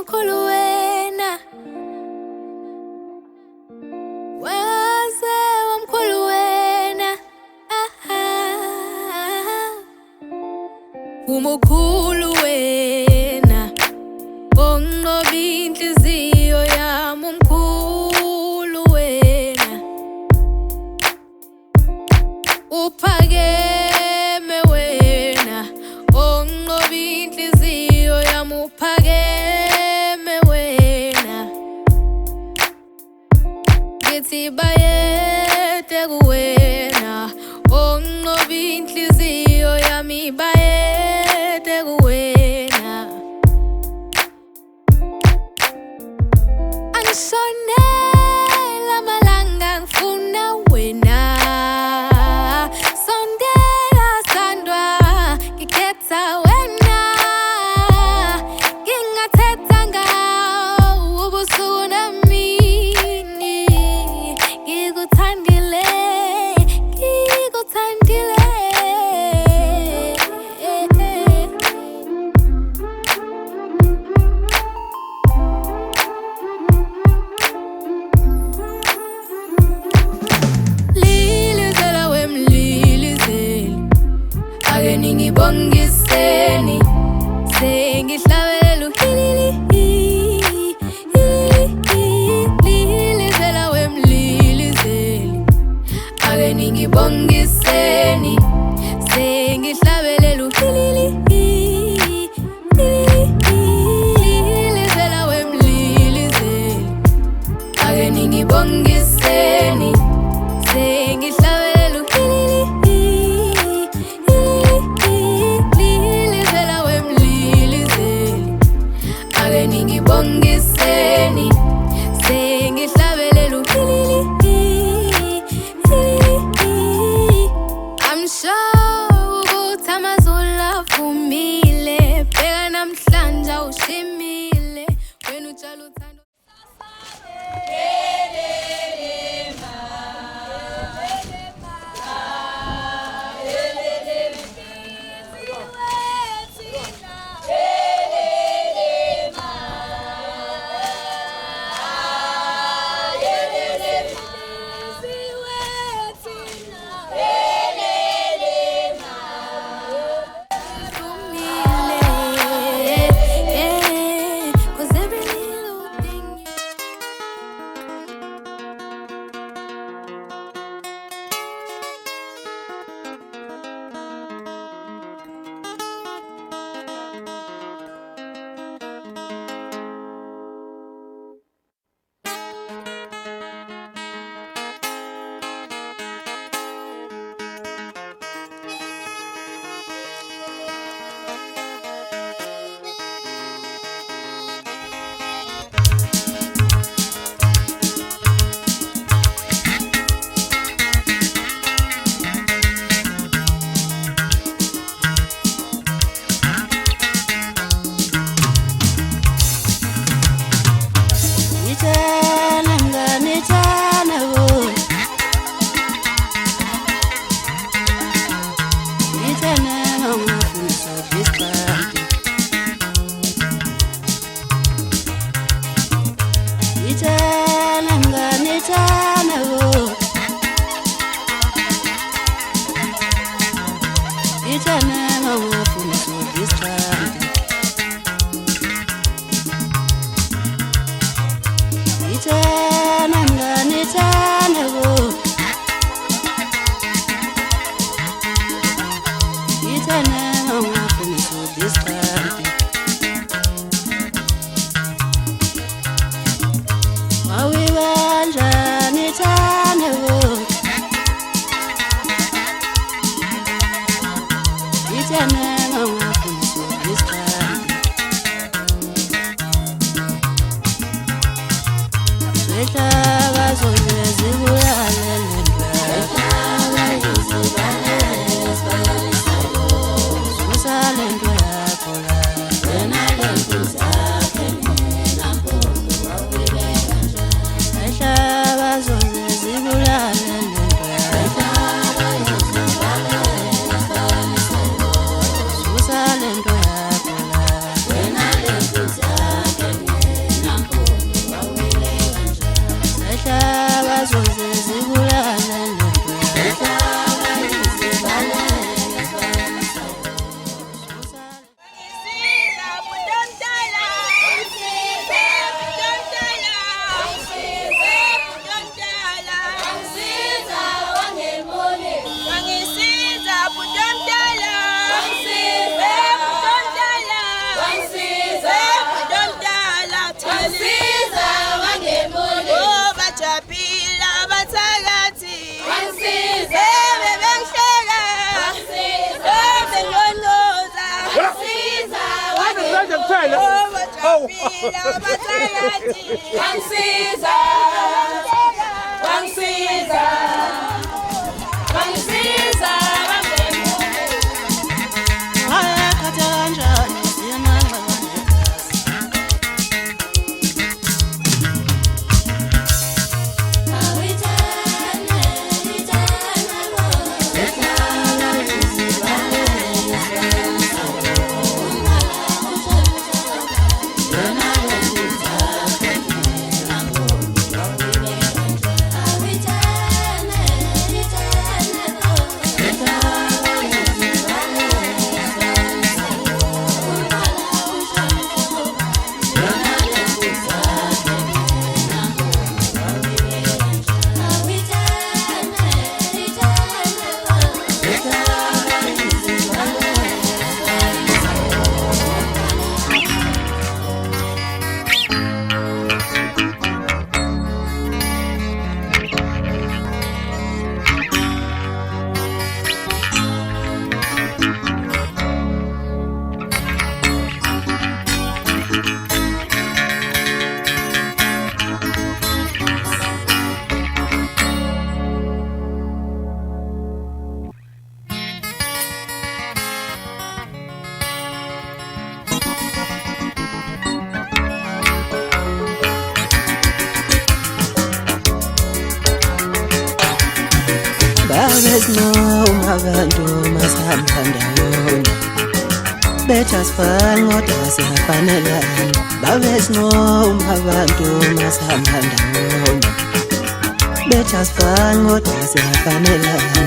mkhulu wena, waze wamkhulu wena, umukhulu wena, onqoba inhliziyo yami umkhulu wena, uphakeme wena, onqoba inhliziyo yami uphakeme wena, ngithi bayede kuwena, onqoba inhliziyo yami bayede kuwena, angishonela malanga ngifuna wena, sondela sandwa ngikhetha wena, ngingathetha ngawo ubusuku nemini, ngikuthandile, ngikuthandile. Lilizela wemlilizeli, ake ningibongiseni, sengihlabelela uhilili. Lilizela wemlilizeli, ake ningibongiseni, sengihlabelela uhilili. Lilizela wemlilizeli, ake ningibongiseni, sengihlabelela uhilili. Lilizela wemlilizeli, ake ningibongiseni, sengihlabelela uhilili. I'm sure ukuthi amazulu avumile, bheka namhlanje awushimile, wena utshala uthando. Wangisiza, wangisiza, wangisiza, haya khatha kanjani siyamanxa Babesinoma abantu masihamba ndawonye betha sifane kodwa siyafanelana babesinoma abantu masihamba ndawonye betha sifane kodwa siyafanelana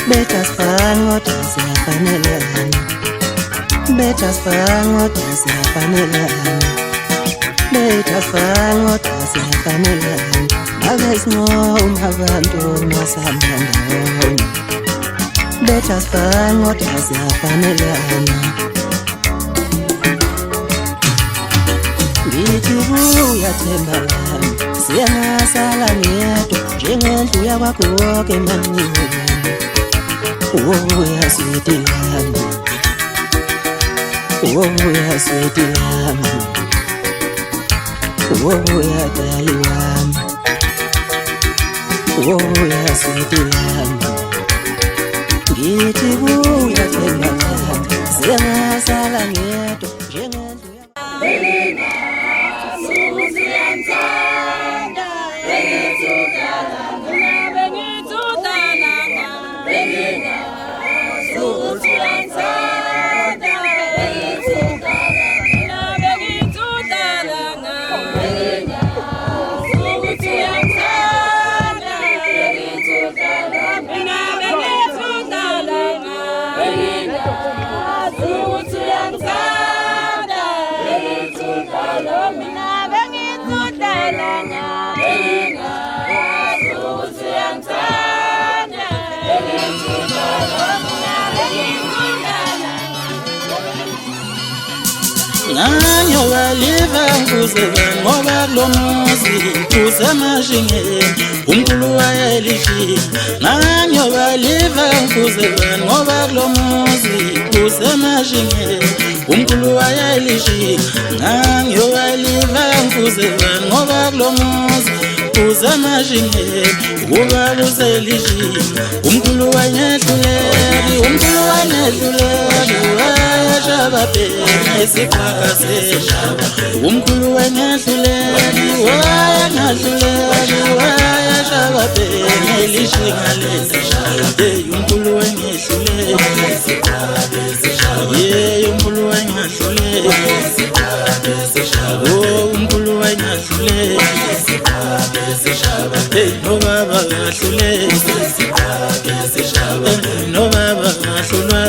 betha sifane kodwa siyafanelana betha sifane kodwa siyafanelana betha sifane kodwa siyafanelana babesinoma abantu masihamba ndawonye betha sifane kodwa siyafanelana ngithi uyathemba lami siyangasala ngedwa njengendlu yakwakho woke emancini uyaswiti lami uyaswiti lami uyadali wami uyaswiti lami ngithi uyathemba lami siyangasala ngedwa njengendlu Nanyo baliva nguzebe ngoba kulomuzi kusemashingeni umkhulu wayelishini nanyo baliva nguzebe ngoba kulomuzi kusemashingeni umkhulu wayelishini nanyo baliva nguzebe ngoba kulomuzi kusemashingeni ubaluselishini umkhulu wanyehluleki umkhulu wanyehluleki wayeshababhene esiphakaseshaba umkhulu wanyehluleki wayengahluleki wayeshababhene lishinga lesishaba umkhulu wanyehluleki umkhulu wanyehluleki umkhulu wanyehluleki no baba ngahluleki no baba ngahlulwa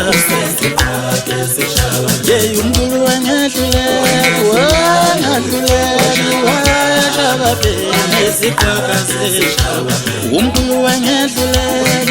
umkhulu wanyehluleki wangahluleki wayeshababhene esiphakaseshaba umkhulu wanyehluleki